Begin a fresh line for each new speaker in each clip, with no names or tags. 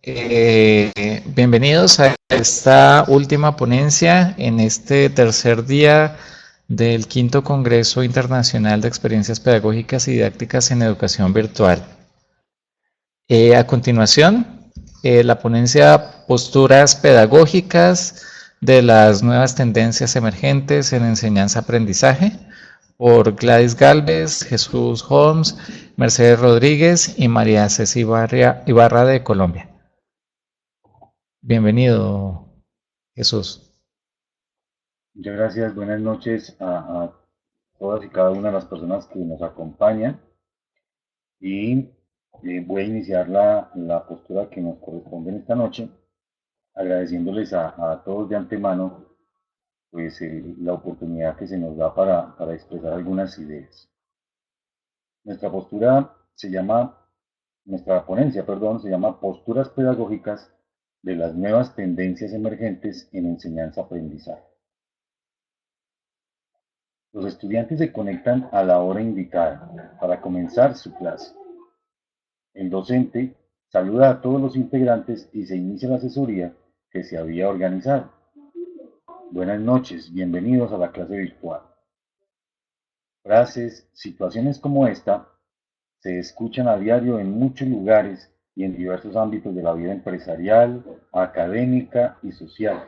Bienvenidos a esta última ponencia en este tercer día del quinto Congreso Internacional de Experiencias Pedagógicas y Didácticas en Educación Virtual. A continuación, la ponencia Posturas Pedagógicas de las Nuevas Tendencias Emergentes en Enseñanza-Aprendizaje por Gladys Galvez, Jesús Holmes, Mercedes Rodríguez y María Ceci Ibarra de Colombia. Bienvenido, Jesús.
Muchas gracias, buenas noches a todas y cada una de las personas que nos acompañan y voy a iniciar la postura que nos corresponde en esta noche, agradeciéndoles a todos de antemano pues, la oportunidad que se nos da para expresar algunas ideas. Nuestra postura se llama, Nuestra ponencia, perdón, se llama Posturas Pedagógicas de las Nuevas Tendencias Emergentes en Enseñanza-Aprendizaje. Los estudiantes se conectan a la hora indicada para comenzar su clase. El docente saluda a todos los integrantes y se inicia la asesoría que se había organizado. Buenas noches, bienvenidos a la clase virtual. Frases, situaciones como esta se escuchan a diario en muchos lugares y en diversos ámbitos de la vida empresarial, académica y social.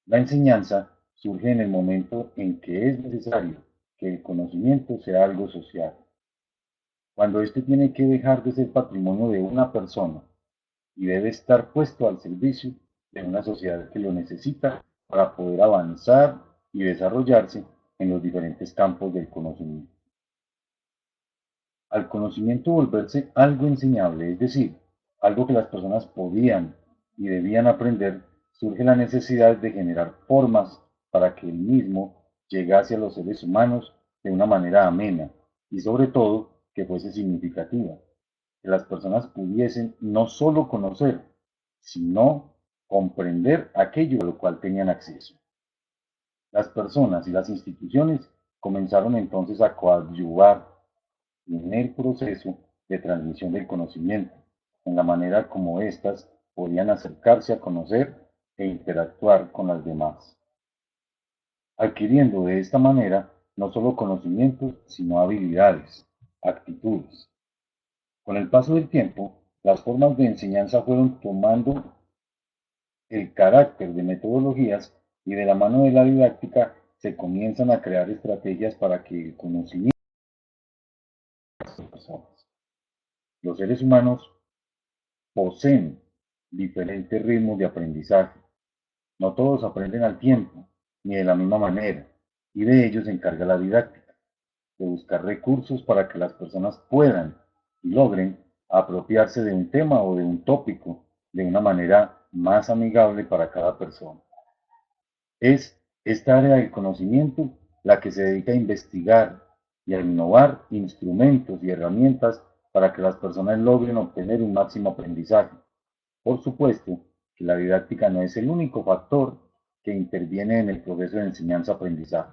La enseñanza surge en el momento en que es necesario que el conocimiento sea algo social, cuando éste tiene que dejar de ser patrimonio de una persona y debe estar puesto al servicio de una sociedad que lo necesita para poder avanzar y desarrollarse en los diferentes campos del conocimiento. Al conocimiento volverse algo enseñable, es decir, algo que las personas podían y debían aprender, surge la necesidad de generar formas para que el mismo llegase a los seres humanos de una manera amena y sobre todo que fuese significativa, que las personas pudiesen no solo conocer, sino comprender aquello a lo cual tenían acceso. Las personas y las instituciones comenzaron entonces a coadyuvar en el proceso de transmisión del conocimiento, en la manera como éstas podían acercarse a conocer e interactuar con las demás, adquiriendo de esta manera no solo conocimientos, sino habilidades, actitudes. Con el paso del tiempo, las formas de enseñanza fueron tomando el carácter de metodologías y de la mano de la didáctica se comienzan a crear estrategias para que el conocimiento de las personas. Los seres humanos poseen diferentes ritmos de aprendizaje. No todos aprenden al tiempo, ni de la misma manera, y de ello se encarga la didáctica, de buscar recursos para que las personas puedan y logren apropiarse de un tema o de un tópico de una manera más amigable para cada persona. Es esta área del conocimiento la que se dedica a investigar y a innovar instrumentos y herramientas para que las personas logren obtener un máximo aprendizaje. Por supuesto que la didáctica no es el único factor que interviene en el proceso de enseñanza-aprendizaje.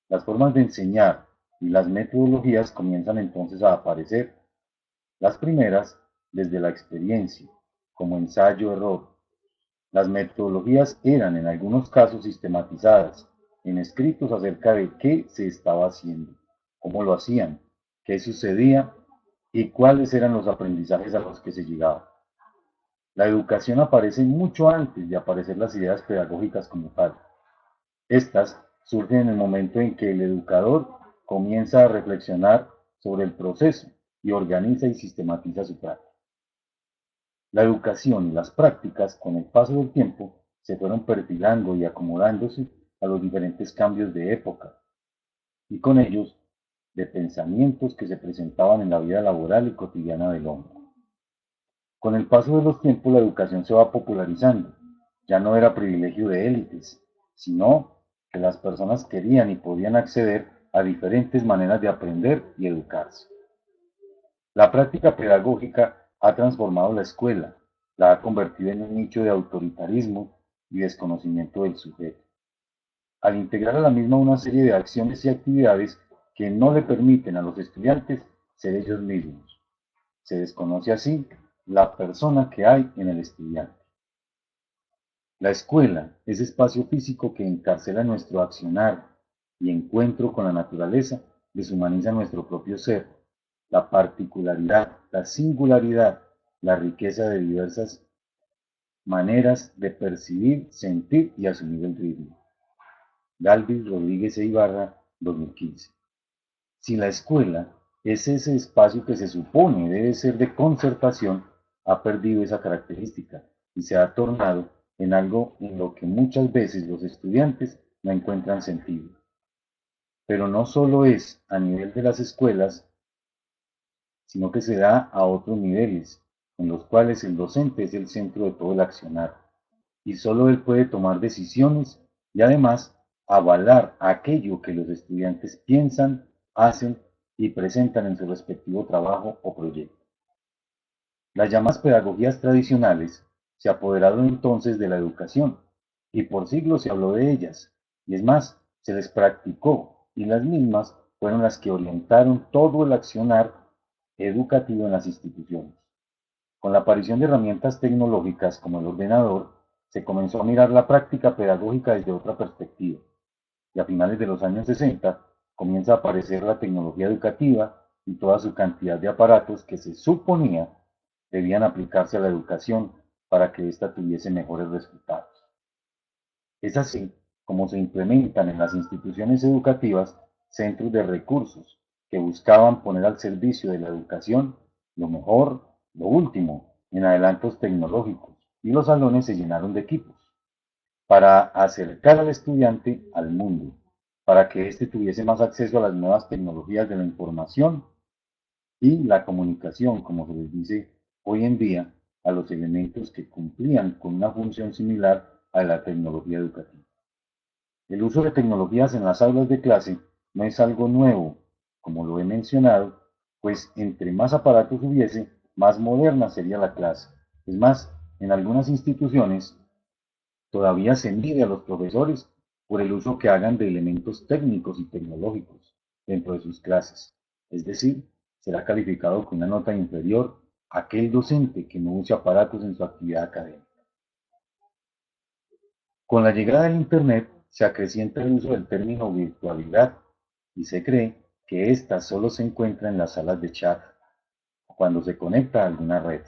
Las formas de enseñar y las metodologías comienzan entonces a aparecer. Las primeras desde la experiencia, como ensayo-error. Las metodologías eran en algunos casos sistematizadas en escritos acerca de qué se estaba haciendo, cómo lo hacían, qué sucedía y cuáles eran los aprendizajes a los que se llegaba. La educación aparece mucho antes de aparecer las ideas pedagógicas como tal. Estas surgen en el momento en que el educador comienza a reflexionar sobre el proceso y organiza y sistematiza su práctica. La educación y las prácticas, con el paso del tiempo, se fueron perfilando y acomodándose a los diferentes cambios de época y con ellos de pensamientos que se presentaban en la vida laboral y cotidiana del hombre. Con el paso de los tiempos la educación se va popularizando. Ya no era privilegio de élites, sino que las personas querían y podían acceder a diferentes maneras de aprender y educarse. La práctica pedagógica ha transformado la escuela, la ha convertido en un nicho de autoritarismo y desconocimiento del sujeto, al integrar a la misma una serie de acciones y actividades que no le permiten a los estudiantes ser ellos mismos. Se desconoce así la persona que hay en el estudiante. La escuela, ese espacio físico que encarcela nuestro accionar y encuentro con la naturaleza, deshumaniza nuestro propio ser, la particularidad, la singularidad, la riqueza de diversas maneras de percibir, sentir y asumir el ritmo. Galvis Rodríguez e Ibarra, 2015. Si la escuela es ese espacio que se supone debe ser de concertación, ha perdido esa característica y se ha tornado en algo en lo que muchas veces los estudiantes no encuentran sentido. Pero no solo es a nivel de las escuelas, sino que se da a otros niveles, en los cuales el docente es el centro de todo el accionar, y solo él puede tomar decisiones y además avalar aquello que los estudiantes piensan, hacen y presentan en su respectivo trabajo o proyecto. Las llamadas pedagogías tradicionales se apoderaron entonces de la educación y por siglos se habló de ellas, y es más, se les practicó y las mismas fueron las que orientaron todo el accionar educativo en las instituciones. Con la aparición de herramientas tecnológicas como el ordenador, se comenzó a mirar la práctica pedagógica desde otra perspectiva, y a finales de los años 60 comienza a aparecer la tecnología educativa y toda su cantidad de aparatos que se suponía debían aplicarse a la educación para que ésta tuviese mejores resultados. Es así como se implementan en las instituciones educativas centros de recursos que buscaban poner al servicio de la educación lo mejor, lo último, en adelantos tecnológicos, y los salones se llenaron de equipos para acercar al estudiante al mundo, para que éste tuviese más acceso a las nuevas tecnologías de la información y la comunicación, como se les dice hoy en día, a los elementos que cumplían con una función similar a la tecnología educativa. El uso de tecnologías en las aulas de clase no es algo nuevo, como lo he mencionado, pues entre más aparatos hubiese, más moderna sería la clase. Es más, en algunas instituciones todavía se mide a los profesores por el uso que hagan de elementos técnicos y tecnológicos dentro de sus clases. Es decir, será calificado con una nota inferior aquel docente que no use aparatos en su actividad académica. Con la llegada del Internet se acrecienta el uso del término virtualidad y se cree que ésta solo se encuentra en las salas de chat o cuando se conecta a alguna red.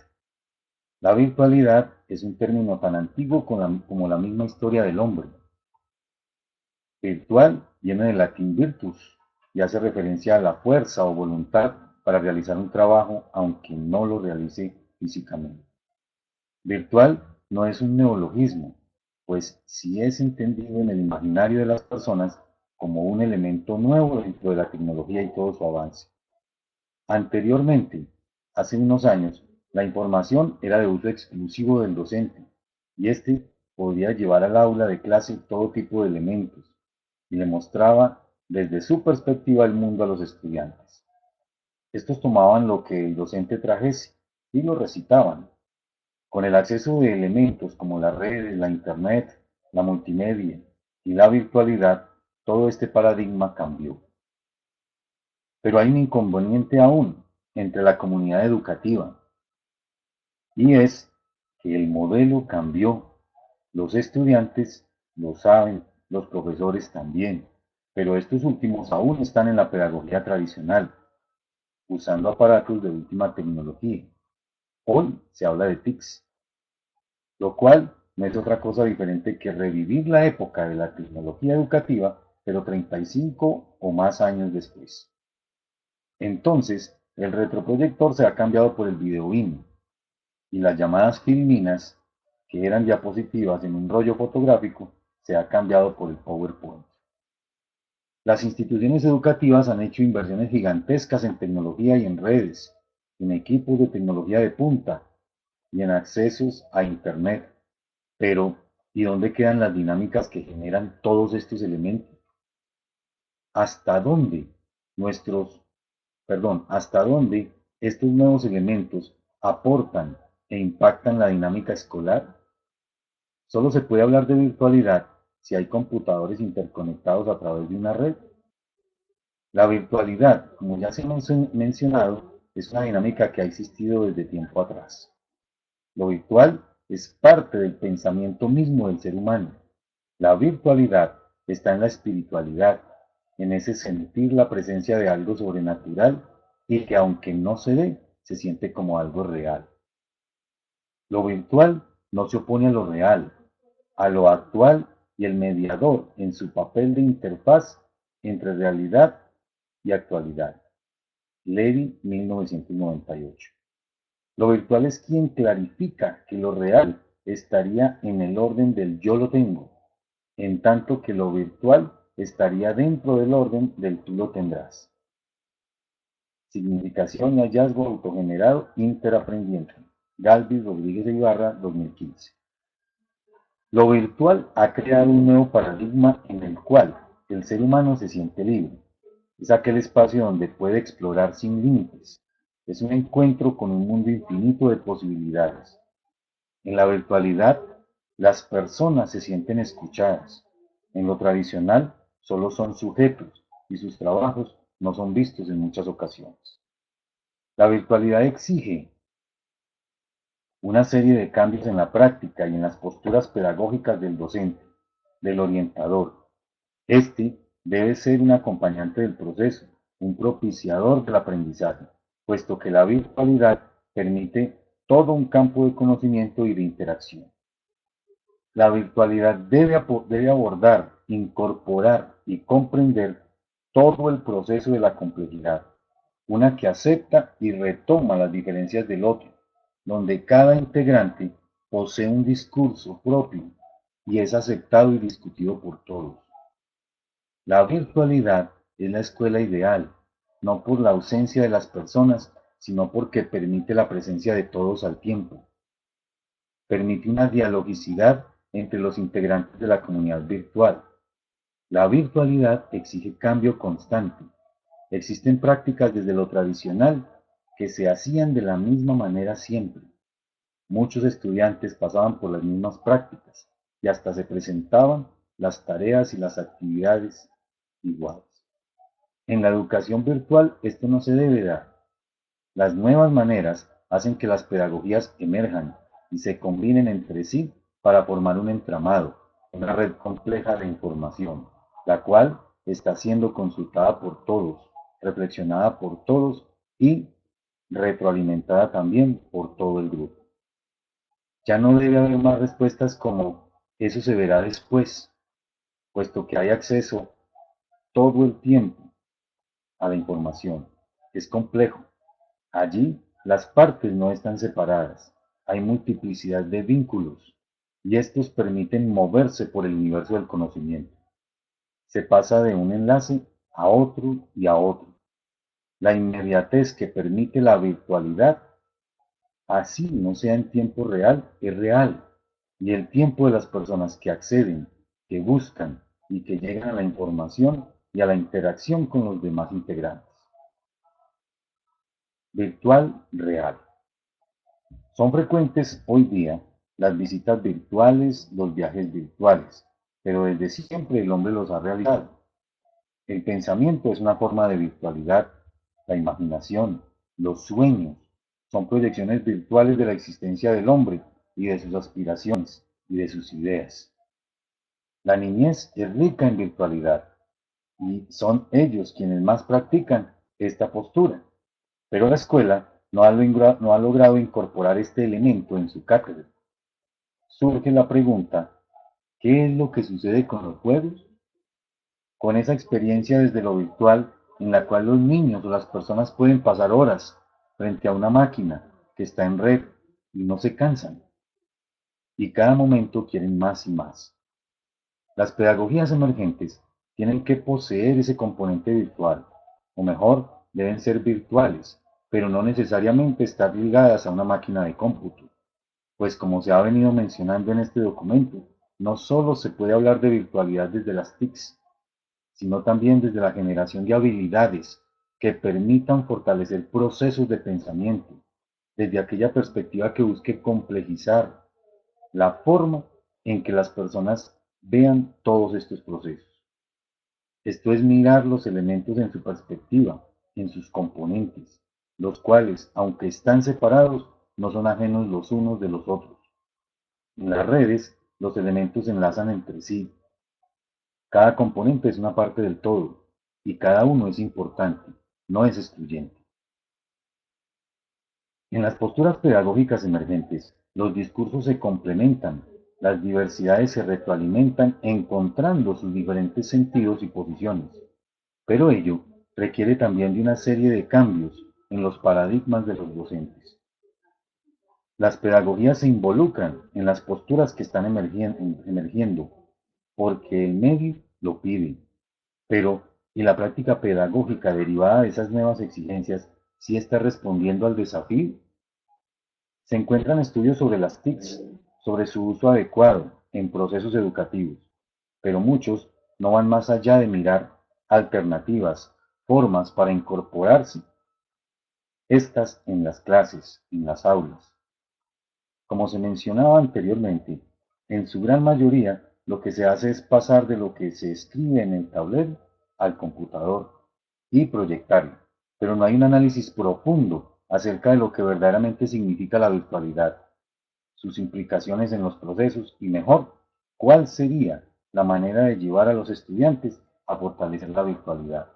La virtualidad es un término tan antiguo como la misma historia del hombre. Virtual viene del latín virtus y hace referencia a la fuerza o voluntad para realizar un trabajo aunque no lo realice físicamente. Virtual no es un neologismo, pues sí es entendido en el imaginario de las personas como un elemento nuevo dentro de la tecnología y todo su avance. Anteriormente, hace unos años, la información era de uso exclusivo del docente y éste podía llevar al aula de clase todo tipo de elementos y le mostraba desde su perspectiva el mundo a los estudiantes. Estos tomaban lo que el docente trajese y lo recitaban. Con el acceso de elementos como las redes, la Internet, la multimedia y la virtualidad, todo este paradigma cambió. Pero hay un inconveniente aún entre la comunidad educativa y es que el modelo cambió. Los estudiantes lo saben, los profesores también, pero estos últimos aún están en la pedagogía tradicional, usando aparatos de última tecnología. Hoy se habla de TICs, lo cual no es otra cosa diferente que revivir la época de la tecnología educativa, pero 35 o más años después. Entonces, el retroproyector se ha cambiado por el videobeam y las llamadas filminas, que eran diapositivas en un rollo fotográfico, se ha cambiado por el PowerPoint. Las instituciones educativas han hecho inversiones gigantescas en tecnología y en redes, en equipos de tecnología de punta y en accesos a Internet. Pero, ¿y dónde quedan las dinámicas que generan todos estos elementos? ¿Hasta dónde nuestros, hasta dónde estos nuevos elementos aportan e impactan la dinámica escolar? Solo se puede hablar de virtualidad si hay computadores interconectados a través de una red. La virtualidad, como ya se ha mencionado, es una dinámica que ha existido desde tiempo atrás. Lo virtual es parte del pensamiento mismo del ser humano. La virtualidad está en la espiritualidad, en ese sentir la presencia de algo sobrenatural y que aunque no se ve, se siente como algo real. Lo virtual no se opone a lo real, a lo actual y el mediador en su papel de interfaz entre realidad y actualidad. Levy, 1998. Lo virtual es quien clarifica que lo real estaría en el orden del yo lo tengo, en tanto que lo virtual estaría dentro del orden del tú lo tendrás. Significación y hallazgo autogenerado interaprendiente. Galvis Rodríguez de Ibarra, 2015. Lo virtual ha creado un nuevo paradigma en el cual el ser humano se siente libre. Es aquel espacio donde puede explorar sin límites. Es un encuentro con un mundo infinito de posibilidades. En la virtualidad, las personas se sienten escuchadas. En lo tradicional, solo son sujetos y sus trabajos no son vistos en muchas ocasiones. La virtualidad exige una serie de cambios en la práctica y en las posturas pedagógicas del docente, del orientador. Este debe ser un acompañante del proceso, un propiciador del aprendizaje, puesto que la virtualidad permite todo un campo de conocimiento y de interacción. La virtualidad debe abordar, incorporar y comprender todo el proceso de la complejidad, una que acepta y retoma las diferencias del otro, donde cada integrante posee un discurso propio y es aceptado y discutido por todos. La virtualidad es la escuela ideal, no por la ausencia de las personas, sino porque permite la presencia de todos al tiempo. Permite una dialogicidad entre los integrantes de la comunidad virtual. La virtualidad exige cambio constante. Existen prácticas desde lo tradicional que se hacían de la misma manera siempre. Muchos estudiantes pasaban por las mismas prácticas y hasta se presentaban las tareas y las actividades iguales. En la educación virtual esto no se debe dar. Las nuevas maneras hacen que las pedagogías emerjan y se combinen entre sí para formar un entramado, una red compleja de información, la cual está siendo consultada por todos, reflexionada por todos y retroalimentada también por todo el grupo. Ya no debe haber más respuestas como eso se verá después, puesto que hay acceso todo el tiempo a la información. Es complejo. Allí las partes no están separadas, hay multiplicidad de vínculos y estos permiten moverse por el universo del conocimiento. Se pasa de un enlace a otro y a otro. La inmediatez que permite la virtualidad, así no sea en tiempo real, es real. Y el tiempo de las personas que acceden, que buscan y que llegan a la información y a la interacción con los demás integrantes. Virtual real. Son frecuentes hoy día las visitas virtuales, los viajes virtuales, pero desde siempre el hombre los ha realizado. El pensamiento es una forma de virtualidad, la imaginación, los sueños, son proyecciones virtuales de la existencia del hombre y de sus aspiraciones y de sus ideas. La niñez es rica en virtualidad y son ellos quienes más practican esta postura. Pero la escuela no ha logrado incorporar este elemento en su cátedra. Surge la pregunta, ¿qué es lo que sucede con los juegos? Con esa experiencia desde lo virtual en la cual los niños o las personas pueden pasar horas frente a una máquina que está en red y no se cansan. Y cada momento quieren más y más. Las pedagogías emergentes tienen que poseer ese componente virtual, o mejor, deben ser virtuales, pero no necesariamente estar ligadas a una máquina de cómputo, pues como se ha venido mencionando en este documento, no solo se puede hablar de virtualidad desde las TICs, sino también desde la generación de habilidades que permitan fortalecer procesos de pensamiento, desde aquella perspectiva que busque complejizar la forma en que las personas vean todos estos procesos. Esto es mirar los elementos en su perspectiva, en sus componentes, los cuales, aunque están separados, no son ajenos los unos de los otros. En las redes, los elementos se enlazan entre sí. Cada componente es una parte del todo y cada uno es importante, no es excluyente. En las posturas pedagógicas emergentes, los discursos se complementan, las diversidades se retroalimentan encontrando sus diferentes sentidos y posiciones, pero ello requiere también de una serie de cambios en los paradigmas de los docentes. Las pedagogías se involucran en las posturas que están emergiendo porque el medio lo pide, pero ¿y la práctica pedagógica derivada de esas nuevas exigencias sí está respondiendo al desafío? Se encuentran estudios sobre las TICs, sobre su uso adecuado en procesos educativos, pero muchos no van más allá de mirar alternativas, formas para incorporarse estas en las clases, en las aulas. Como se mencionaba anteriormente, en su gran mayoría lo que se hace es pasar de lo que se escribe en el tablero al computador y proyectarlo, pero no hay un análisis profundo acerca de lo que verdaderamente significa la virtualidad, sus implicaciones en los procesos y mejor, cuál sería la manera de llevar a los estudiantes a fortalecer la virtualidad.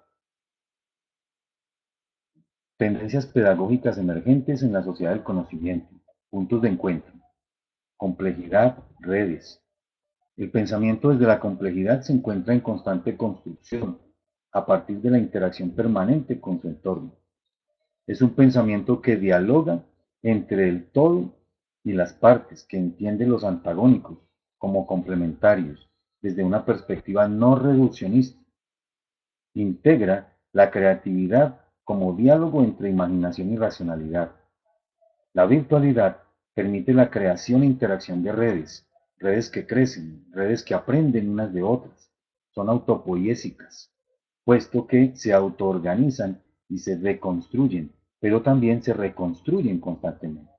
Tendencias pedagógicas emergentes en la sociedad del conocimiento, puntos de encuentro, complejidad, redes. El pensamiento desde la complejidad se encuentra en constante construcción a partir de la interacción permanente con su entorno. Es un pensamiento que dialoga entre el todo y las partes, que entiende los antagónicos como complementarios desde una perspectiva no reduccionista. Integra la creatividad como diálogo entre imaginación y racionalidad. La virtualidad permite la creación e interacción de redes, redes que crecen, redes que aprenden unas de otras, son autopoiésicas, puesto que se autoorganizan y se reconstruyen, pero también se reconstruyen constantemente.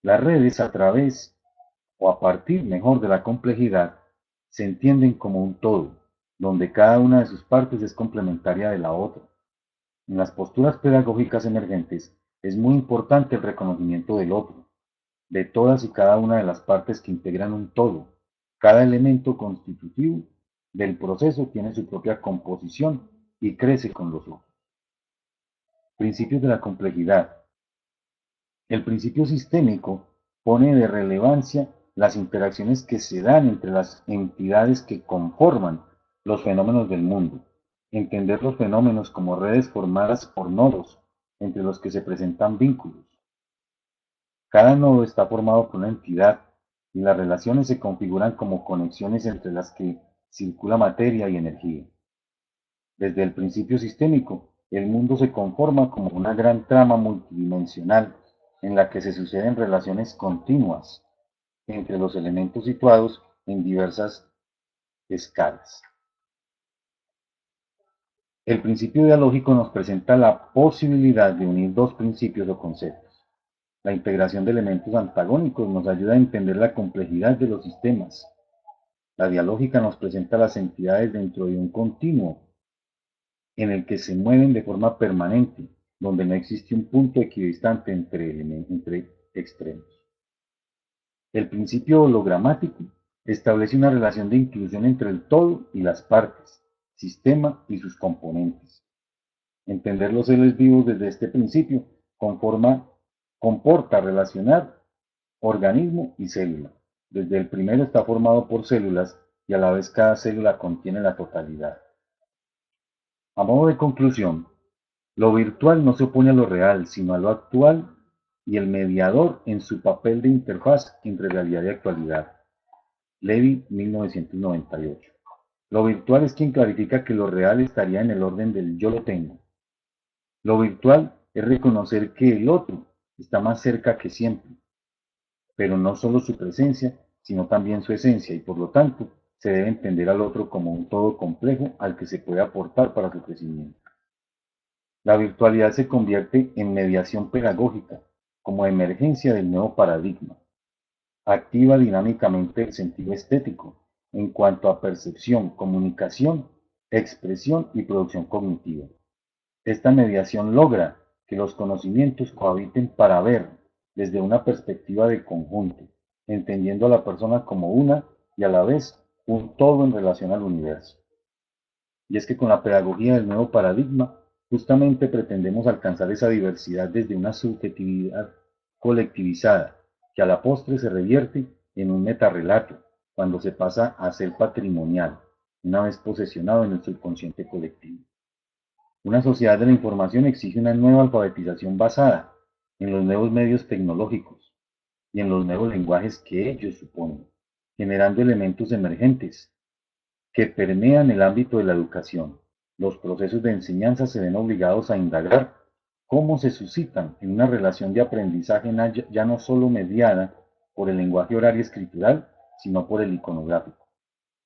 Las redes a través o a partir mejor de la complejidad se entienden como un todo, donde cada una de sus partes es complementaria de la otra. En las posturas pedagógicas emergentes es muy importante el reconocimiento del otro, de todas y cada una de las partes que integran un todo. Cada elemento constitutivo del proceso tiene su propia composición y crece con los otros. Principios de la complejidad. El principio sistémico pone de relevancia las interacciones que se dan entre las entidades que conforman los fenómenos del mundo. Entender los fenómenos como redes formadas por nodos entre los que se presentan vínculos. Cada nodo está formado por una entidad y las relaciones se configuran como conexiones entre las que circula materia y energía. Desde el principio sistémico, el mundo se conforma como una gran trama multidimensional en la que se suceden relaciones continuas entre los elementos situados en diversas escalas. El principio dialógico nos presenta la posibilidad de unir dos principios o conceptos. La integración de elementos antagónicos nos ayuda a entender la complejidad de los sistemas. La dialógica nos presenta las entidades dentro de un continuo en el que se mueven de forma permanente, donde no existe un punto equidistante entre extremos. El principio hologramático establece una relación de inclusión entre el todo y las partes, sistema y sus componentes. Entender los seres vivos desde este principio comporta relacionar organismo y célula. Desde el primero está formado por células y a la vez cada célula contiene la totalidad. A modo de conclusión, lo virtual no se opone a lo real, sino a lo actual y el mediador en su papel de interfaz entre realidad y actualidad. Levy, 1998. Lo virtual es quien clarifica que lo real estaría en el orden del yo lo tengo. Lo virtual es reconocer que el otro está más cerca que siempre, pero no solo su presencia, sino también su esencia, y por lo tanto se debe entender al otro como un todo complejo al que se puede aportar para su crecimiento. La virtualidad se convierte en mediación pedagógica, como emergencia del nuevo paradigma. Activa dinámicamente el sentido estético en cuanto a percepción, comunicación, expresión y producción cognitiva. Esta mediación logra que los conocimientos cohabiten para ver, desde una perspectiva de conjunto, entendiendo a la persona como una y a la vez un todo en relación al universo. Y es que con la pedagogía del nuevo paradigma, justamente pretendemos alcanzar esa diversidad desde una subjetividad colectivizada, que a la postre se revierte en un metarrelato, cuando se pasa a ser patrimonial, una vez posesionado en el subconsciente colectivo. Una sociedad de la información exige una nueva alfabetización basada en los nuevos medios tecnológicos y en los nuevos lenguajes que ellos suponen, generando elementos emergentes que permean el ámbito de la educación. Los procesos de enseñanza se ven obligados a indagar cómo se suscitan en una relación de aprendizaje ya no solo mediada por el lenguaje oral y escritural, sino por el iconográfico,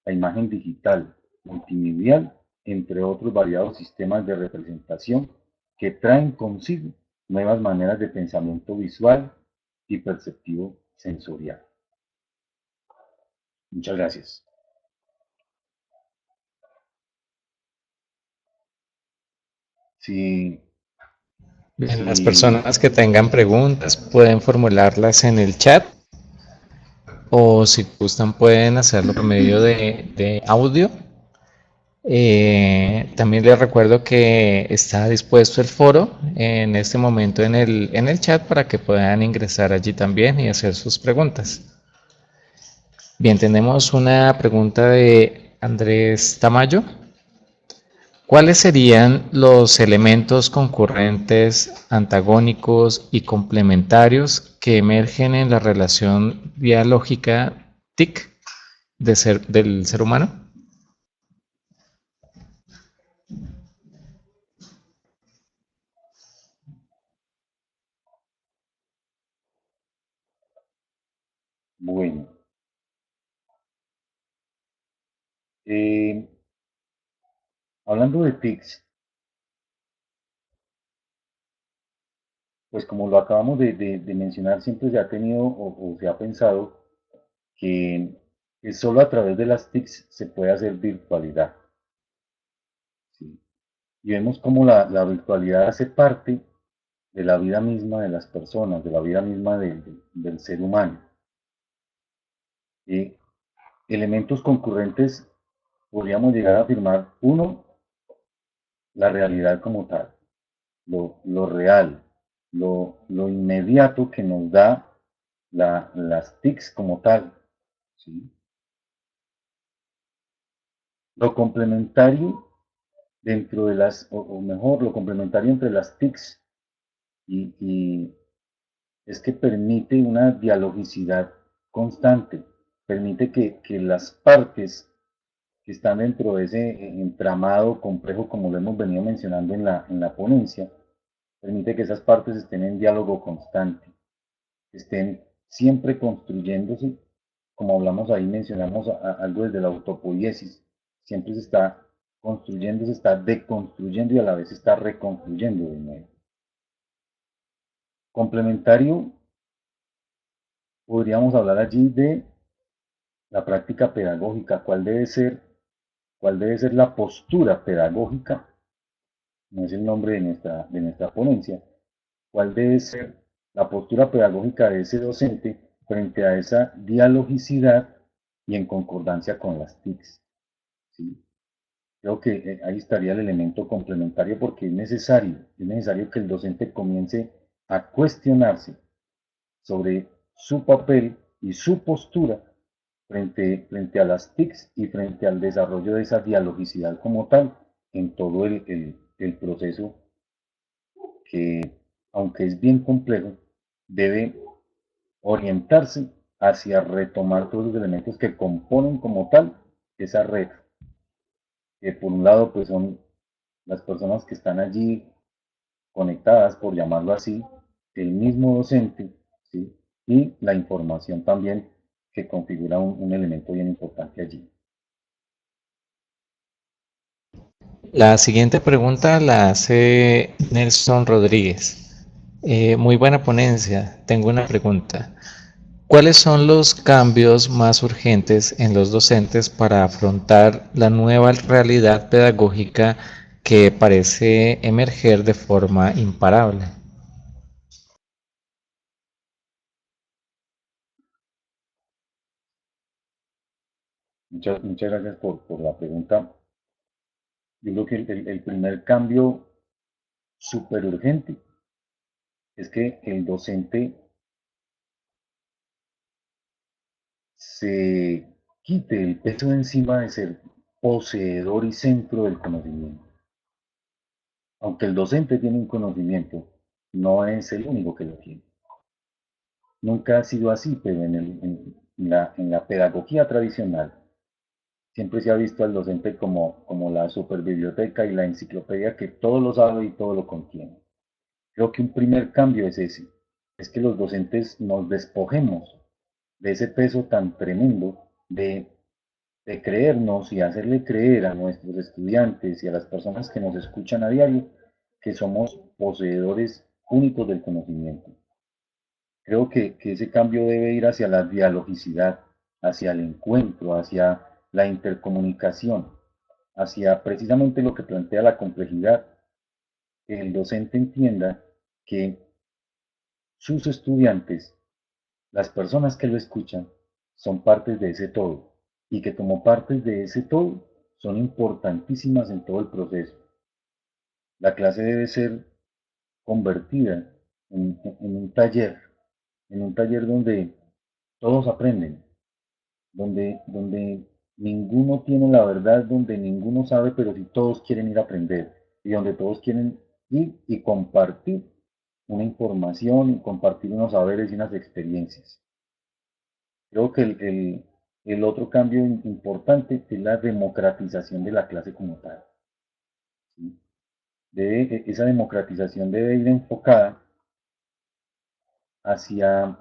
la imagen digital, multimedial, entre otros variados sistemas de representación que traen consigo nuevas maneras de pensamiento visual y perceptivo sensorial. Muchas gracias. Si,
Bien, las
si,
personas que tengan preguntas pueden formularlas en el chat o si gustan pueden hacerlo por medio de audio. También les recuerdo que está dispuesto el foro en este momento en el chat para que puedan ingresar allí también y hacer sus preguntas. Bien, tenemos una pregunta de Andrés Tamayo. ¿Cuáles serían los elementos concurrentes, antagónicos y complementarios que emergen en la relación dialógica TIC del ser humano?
bueno, eh, hablando de TICs, pues como lo acabamos de mencionar, siempre se ha tenido o se ha pensado que solo a través de las TICs se puede hacer virtualidad. ¿Sí? Y vemos cómo la virtualidad hace parte de la vida misma de las personas, de la vida misma del ser humano. Y elementos concurrentes podríamos llegar a afirmar, uno, la realidad como tal, lo real, lo inmediato que nos da las TICs como tal. ¿Sí? Lo complementario dentro de o mejor, lo complementario entre las TICs y es que permite una dialogicidad constante, permite que las partes que están dentro de ese entramado complejo, como lo hemos venido mencionando en la ponencia, permite que esas partes estén en diálogo constante, estén siempre construyéndose, como hablamos ahí, mencionamos algo desde la autopoiesis, siempre se está construyendo, se está deconstruyendo y a la vez se está reconstruyendo de nuevo. Complementario, podríamos hablar allí de la práctica pedagógica, cuál debe ser la postura pedagógica, no es el nombre de nuestra ponencia, cuál debe ser la postura pedagógica de ese docente frente a esa dialogicidad y en concordancia con las TICs. ¿Sí? Creo que ahí estaría el elemento complementario porque es necesario que el docente comience a cuestionarse sobre su papel y su postura frente a las TICs y frente al desarrollo de esa dialogicidad como tal en todo el proceso que, aunque es bien complejo, debe orientarse hacia retomar todos los elementos que componen como tal esa red, que por un lado pues son las personas que están allí conectadas, por llamarlo así, el mismo docente, ¿sí? Y la información también que configura un elemento bien importante allí.
La siguiente pregunta la hace Nelson Rodríguez. Muy buena ponencia. Tengo una pregunta. ¿Cuáles son los cambios más urgentes en los docentes para afrontar la nueva realidad pedagógica que parece emerger de forma imparable?
Muchas gracias por la pregunta. Yo creo que el primer cambio súper urgente es que el docente se quite el peso de encima de ser poseedor y centro del conocimiento. Aunque el docente tiene un conocimiento, no es el único que lo tiene. Nunca ha sido así, pero en la pedagogía tradicional siempre se ha visto al docente como la superbiblioteca y la enciclopedia que todo lo sabe y todo lo contiene. Creo que un primer cambio es ese, es que los docentes nos despojemos de ese peso tan tremendo de creernos y hacerle creer a nuestros estudiantes y a las personas que nos escuchan a diario que somos poseedores únicos del conocimiento. Creo que ese cambio debe ir hacia la dialogicidad, hacia el encuentro, hacia la intercomunicación, hacia precisamente lo que plantea la complejidad, que el docente entienda que sus estudiantes, las personas que lo escuchan, son partes de ese todo y que como partes de ese todo son importantísimas en todo el proceso. La clase debe ser convertida en un taller donde todos aprenden, donde ninguno tiene la verdad, donde ninguno sabe, pero sí todos quieren ir a aprender y donde todos quieren ir y compartir una información y compartir unos saberes y unas experiencias. Creo que el otro cambio importante es la democratización de la clase como tal. ¿Sí? Esa democratización debe ir enfocada hacia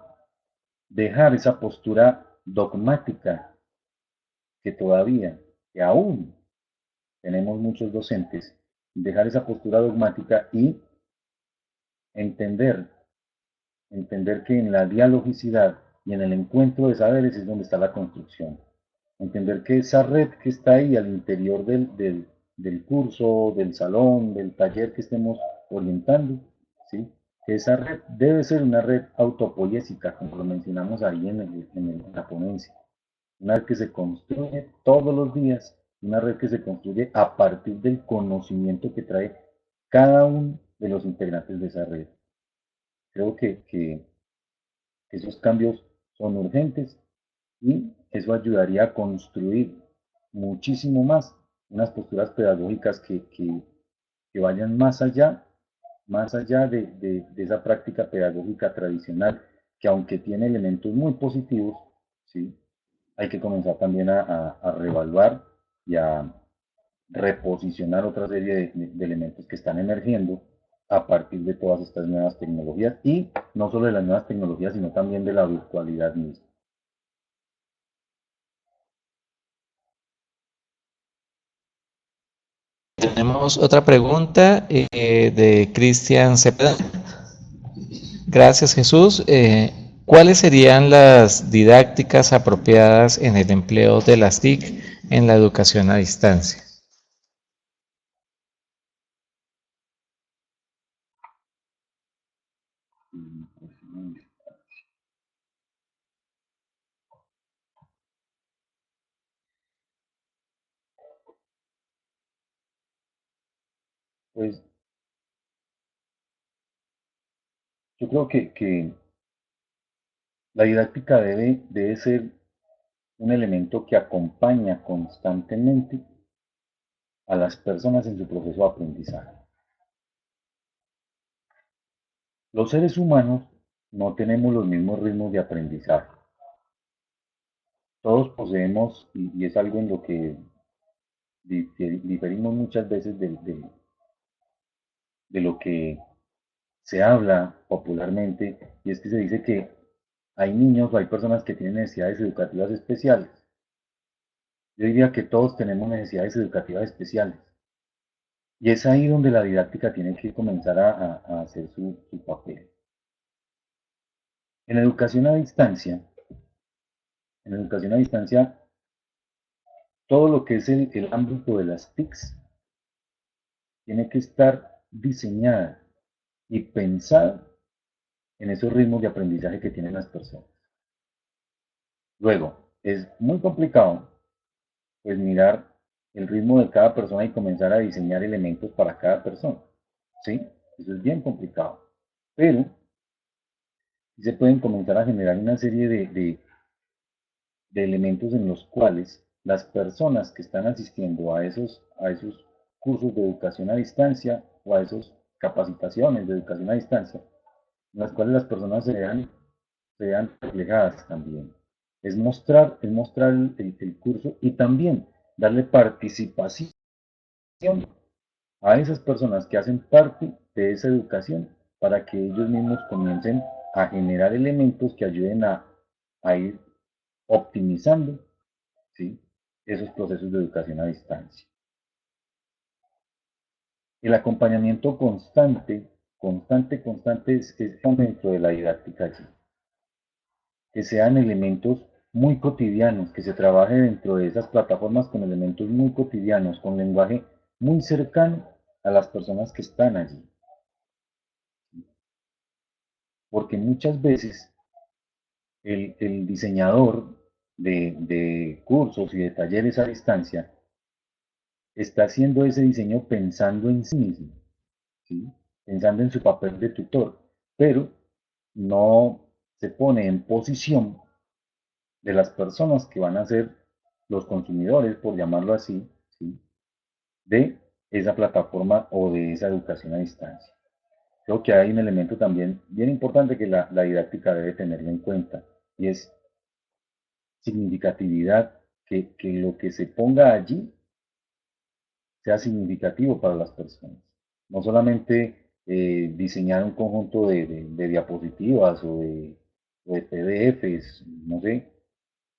dejar esa postura dogmática que todavía, que aún tenemos muchos docentes, dejar esa postura dogmática y entender, entender que en la dialogicidad y en el encuentro de saberes es donde está la construcción. Entender que esa red que está ahí al interior del curso, del salón, del taller que estemos orientando, ¿sí? Que esa red debe ser una red autopoyésica, como lo mencionamos ahí en la ponencia. Una red que se construye todos los días, una red que se construye a partir del conocimiento que trae cada uno de los integrantes de esa red. Creo que esos cambios son urgentes y eso ayudaría a construir muchísimo más unas posturas pedagógicas que vayan más allá de esa práctica pedagógica tradicional, que aunque tiene elementos muy positivos, ¿sí? Hay que comenzar también a reevaluar y a reposicionar otra serie de elementos que están emergiendo a partir de todas estas nuevas tecnologías y no solo de las nuevas tecnologías, sino también de la virtualidad misma.
Tenemos otra pregunta de Cristian Cepeda. Gracias, Jesús. ¿Cuáles serían las didácticas apropiadas en el empleo de las TIC en la educación a distancia?
Pues yo creo que la didáctica debe ser un elemento que acompaña constantemente a las personas en su proceso de aprendizaje. Los seres humanos no tenemos los mismos ritmos de aprendizaje. Todos poseemos, y es algo en lo que diferimos muchas veces de lo que se habla popularmente, y es que se dice que hay niños o hay personas que tienen necesidades educativas especiales. Yo diría que todos tenemos necesidades educativas especiales. Y es ahí donde la didáctica tiene que comenzar a hacer su papel. En educación a distancia, en educación a distancia, todo lo que es el ámbito de las TICs tiene que estar diseñada y pensada en esos ritmos de aprendizaje que tienen las personas. Luego, es muy complicado pues mirar el ritmo de cada persona y comenzar a diseñar elementos para cada persona. ¿Sí? Eso es bien complicado. Pero sí se pueden comenzar a generar una serie de elementos en los cuales las personas que están asistiendo a esos cursos de educación a distancia o a esas capacitaciones de educación a distancia, en las cuales las personas se vean reflejadas también. Es mostrar el curso y también darle participación a esas personas que hacen parte de esa educación para que ellos mismos comiencen a generar elementos que ayuden a ir optimizando, ¿sí?, esos procesos de educación a distancia. El acompañamiento constante es dentro de la didáctica allí. Que sean elementos muy cotidianos, que se trabaje dentro de esas plataformas con elementos muy cotidianos, con lenguaje muy cercano a las personas que están allí. Porque muchas veces el diseñador de cursos y de talleres a distancia está haciendo ese diseño pensando en sí mismo, ¿sí?, pensando en su papel de tutor, pero no se pone en posición de las personas que van a ser los consumidores, por llamarlo así, ¿sí?, de esa plataforma o de esa educación a distancia. Creo que hay un elemento también bien importante que la didáctica debe tener en cuenta y es significatividad, que lo que se ponga allí sea significativo para las personas. No solamente diseñar un conjunto de diapositivas o de PDFs, no sé,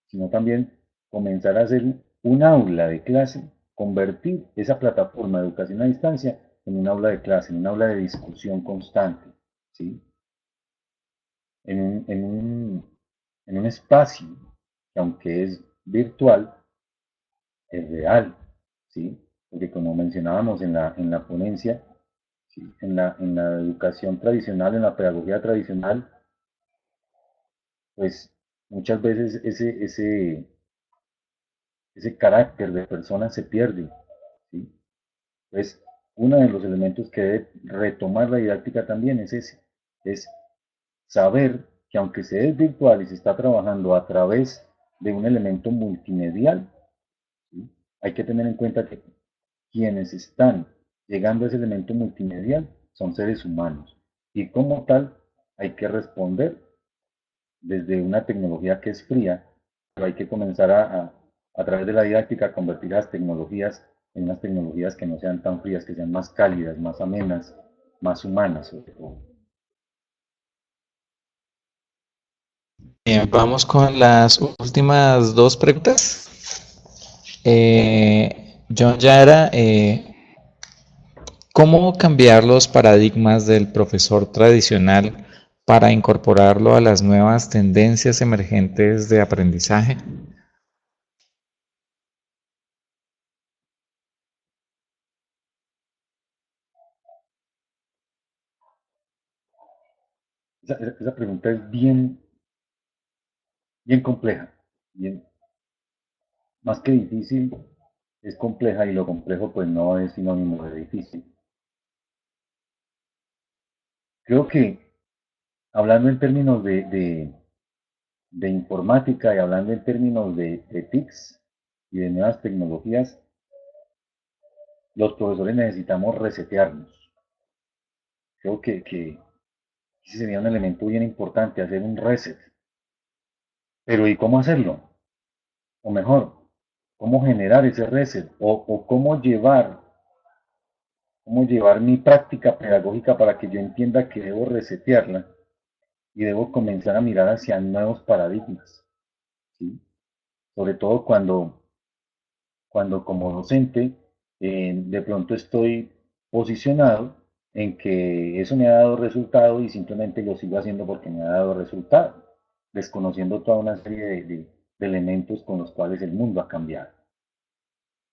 sino también comenzar a hacer un aula de clase, convertir esa plataforma de educación a distancia en un aula de clase, en un aula de discusión constante, ¿sí?, en un espacio que, aunque es virtual, es real, ¿sí? Porque, como mencionábamos en la ponencia, ¿sí?, en la educación tradicional, en la pedagogía tradicional, pues muchas veces ese carácter de persona se pierde, ¿sí? Pues uno de los elementos que debe retomar la didáctica también es ese, es saber que, aunque se es virtual y se está trabajando a través de un elemento multimedial, ¿sí?, hay que tener en cuenta que quienes están llegando a ese elemento multimedial son seres humanos y, como tal, hay que responder desde una tecnología que es fría, pero hay que comenzar a través de la didáctica, a convertir las tecnologías en unas tecnologías que no sean tan frías, que sean más cálidas, más amenas, más humanas sobre todo.
Bien, vamos con las últimas dos preguntas. John Yara, ¿cómo cambiar los paradigmas del profesor tradicional para incorporarlo a las nuevas tendencias emergentes de aprendizaje?
Esa pregunta es bien, bien compleja, bien, más que difícil, es compleja, y lo complejo pues no es sinónimo de difícil. Creo que, hablando en términos de informática y hablando en términos de TICs y de nuevas tecnologías, los profesores necesitamos resetearnos. Creo que ese sería un elemento bien importante, hacer un reset. Pero ¿y cómo hacerlo? O mejor, ¿cómo generar ese reset? O cómo llevar mi práctica pedagógica para que yo entienda que debo resetearla y debo comenzar a mirar hacia nuevos paradigmas, ¿sí? Sobre todo cuando como docente de pronto estoy posicionado en que eso me ha dado resultado y simplemente lo sigo haciendo porque me ha dado resultado, desconociendo toda una serie de elementos con los cuales el mundo ha cambiado.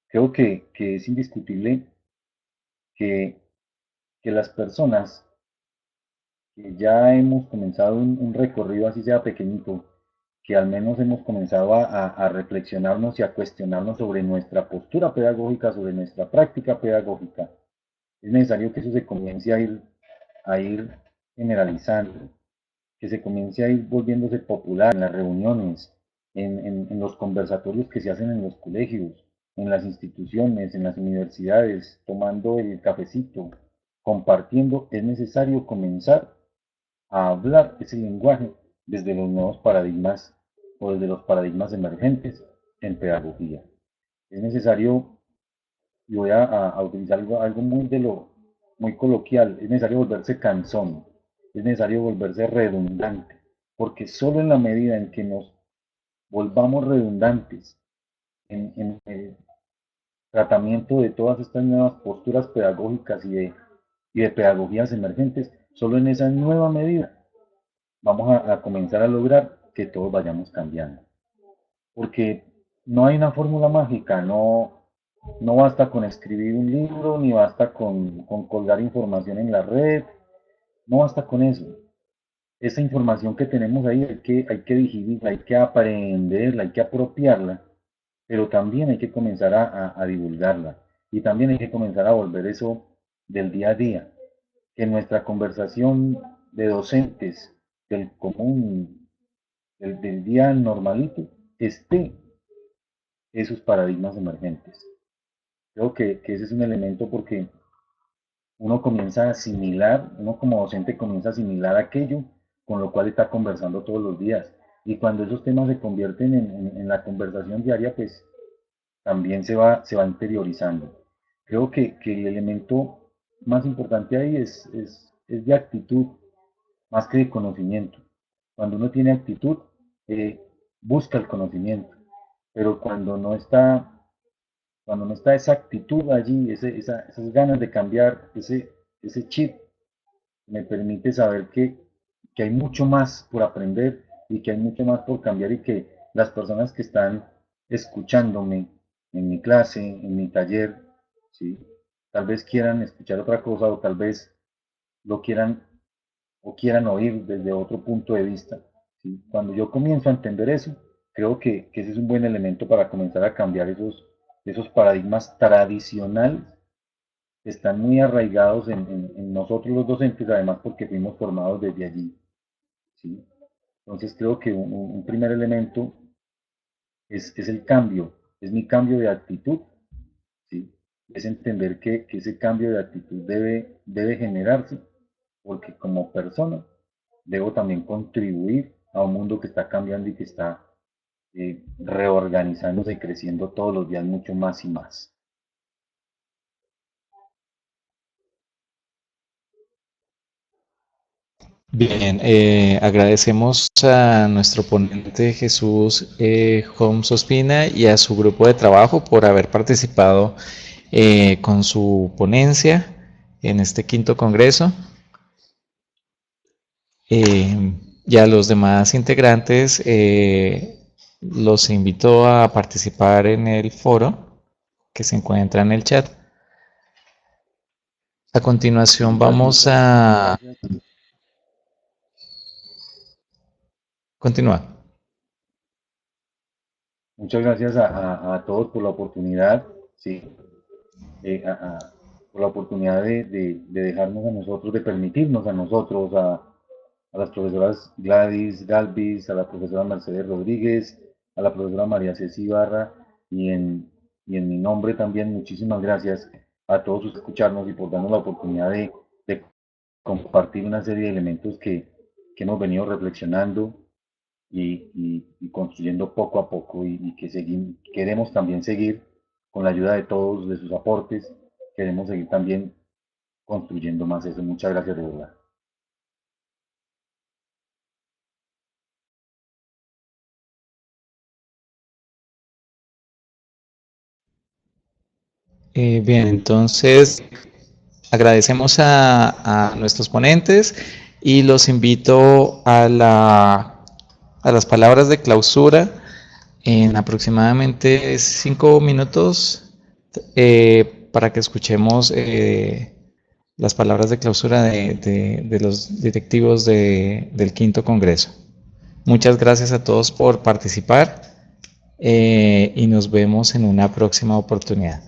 Creo que es indiscutible que, que las personas que ya hemos comenzado un recorrido, así sea pequeñito, que al menos hemos comenzado a reflexionarnos y a cuestionarnos sobre nuestra postura pedagógica, sobre nuestra práctica pedagógica, es necesario que eso se comience a ir generalizando, que se comience a ir volviéndose popular en las reuniones, en los conversatorios que se hacen en los colegios, en las instituciones, en las universidades, tomando el cafecito, compartiendo. Es necesario comenzar a hablar ese lenguaje desde los nuevos paradigmas o desde los paradigmas emergentes en pedagogía. Es necesario, y voy a utilizar algo muy coloquial, es necesario volverse cansón, es necesario volverse redundante, porque solo en la medida en que nos volvamos redundantes en el tratamiento de todas estas nuevas posturas pedagógicas y de pedagogías emergentes, solo en esa nueva medida vamos a comenzar a lograr que todos vayamos cambiando. Porque no hay una fórmula mágica, no basta con escribir un libro, ni basta con colgar información en la red, no basta con eso. Esa información que tenemos ahí hay que digerirla, hay que aprenderla, hay que apropiarla, pero también hay que comenzar a divulgarla y también hay que comenzar a volver eso del día a día, que nuestra conversación de docentes del común, del día normalito, esté esos paradigmas emergentes. Creo que ese es un elemento porque uno comienza a asimilar, uno como docente comienza a asimilar aquello con lo cual está conversando todos los días. Y cuando esos temas se convierten en la conversación diaria, pues también se va interiorizando. Creo que el elemento más importante ahí es de actitud más que de conocimiento. Cuando uno tiene actitud, eh, busca el conocimiento, pero cuando no está esa actitud allí, esas ganas de cambiar, ese chip, me permite saber que hay mucho más por aprender y que hay mucho más por cambiar y que las personas que están escuchándome en mi clase, en mi taller, ¿sí? Tal vez quieran escuchar otra cosa o tal vez lo quieran o quieran oír desde otro punto de vista. ¿Sí? Cuando yo comienzo a entender eso, creo que ese es un buen elemento para comenzar a cambiar esos paradigmas tradicionales que están muy arraigados en nosotros los docentes, además porque fuimos formados desde allí. ¿Sí? Entonces creo que un primer elemento es el cambio, es mi cambio de actitud, ¿sí? Es entender que ese cambio de actitud debe generarse porque como persona debo también contribuir a un mundo que está cambiando y que está reorganizándose y creciendo todos los días mucho más y más.
Bien, agradecemos a nuestro ponente Jesús Holmes Ospina y a su grupo de trabajo por haber participado con su ponencia en este quinto congreso. Y a los demás integrantes los invito a participar en el foro que se encuentra en el chat. A continuación vamos a continuar.
Muchas gracias a todos por la oportunidad, sí, por la oportunidad de dejarnos a nosotros, de permitirnos a nosotros, a las profesoras Gladys Galvis, a la profesora Mercedes Rodríguez, a la profesora María Ceci Ibarra y en mi nombre también muchísimas gracias a todos por escucharnos y por darnos la oportunidad de compartir una serie de elementos que hemos venido reflexionando y construyendo poco a poco y que queremos también seguir con la ayuda de todos, de sus aportes, queremos seguir también construyendo más eso. Muchas gracias de verdad.
Bien, entonces agradecemos a nuestros ponentes y los invito a las palabras de clausura en aproximadamente 5 minutos para que escuchemos las palabras de clausura de los directivos del quinto congreso. Muchas gracias a todos por participar y nos vemos en una próxima oportunidad.